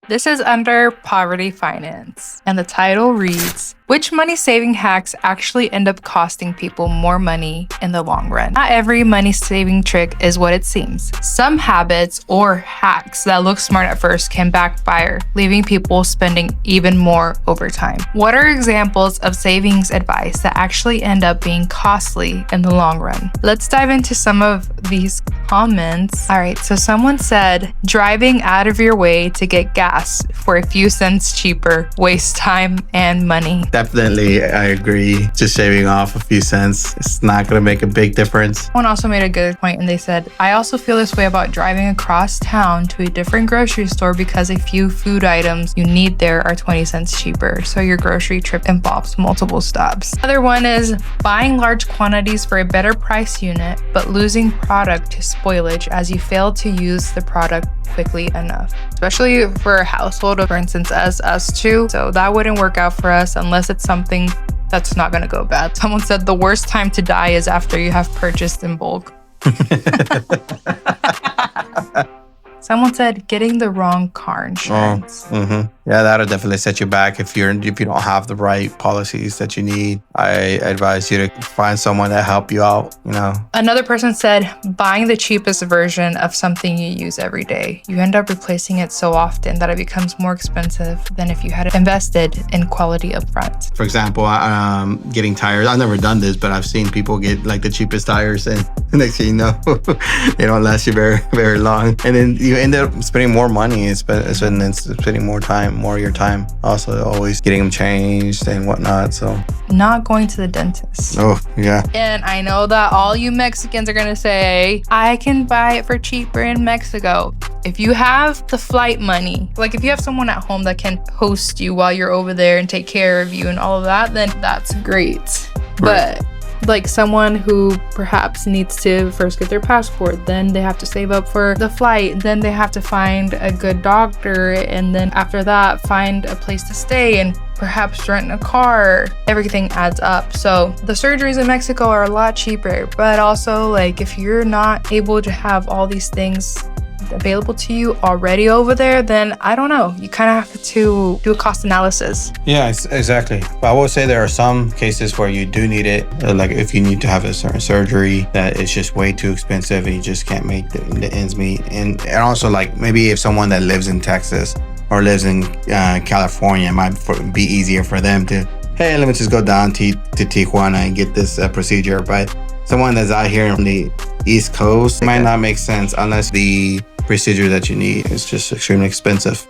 This is under Poverty Finance, and the title reads, which money-saving hacks actually end up costing people more money in the long run? Not every money-saving trick is what it seems. Some habits or hacks that look smart at first can backfire, leaving people spending even more over time. What are examples of savings advice that actually end up being costly in the long run? Let's dive into some of these comments. All right, so someone said, driving out of your way to get gas for a few cents cheaper wastes time and money. Definitely, I agree. Just shaving off a few cents, it's not going to make a big difference. Someone also made a good point and they said, I also feel this way about driving across town to a different grocery store because a few food items you need there are 20 cents cheaper. So your grocery trip involves multiple stops. Another one is buying large quantities for a better price unit, but losing product to spoilage as you fail to use the product quickly enough, especially for a household, for instance, as us two. So that wouldn't work out for us unless it's something that's not going to go bad. Someone said the worst time to die is after you have purchased in bulk. Someone said getting the wrong car insurance. Yeah, that'll definitely set you back if you don't have the right policies that you need. I advise you to find someone that help you out, Another person said buying the cheapest version of something you use every day. You end up replacing it so often that it becomes more expensive than if you had invested in quality upfront. For example, getting tires. I've never done this, but I've seen people get like the cheapest tires, and the next thing you know, they don't last you very, very long. And then you end up spending more money and spending more time, more of your time. Also, always getting them changed and whatnot. So, not going to the dentist. Oh, yeah. And I know that all you Mexicans are going to say, I can buy it for cheaper in Mexico. If you have the flight money, like if you have someone at home that can host you while you're over there and take care of you and all of that, then that's great. Right. But like someone who perhaps needs to first get their passport, then they have to save up for the flight, then they have to find a good doctor, and then after that find a place to stay and perhaps rent a car. Everything adds up. So the surgeries in Mexico are a lot cheaper, but also like if you're not able to have all these things available to you already over there, then I don't know, you kind of have to do a cost analysis. Yeah, exactly. But I will say there are some cases where you do need it, like if you need to have a certain surgery that is just way too expensive and you just can't make the ends meet. And also like maybe if someone that lives in Texas or lives in California, it might be easier for them to, hey, let me just go down to Tijuana and get this procedure. But someone that's out here on the East Coast might not make sense unless the procedure that you need is just extremely expensive.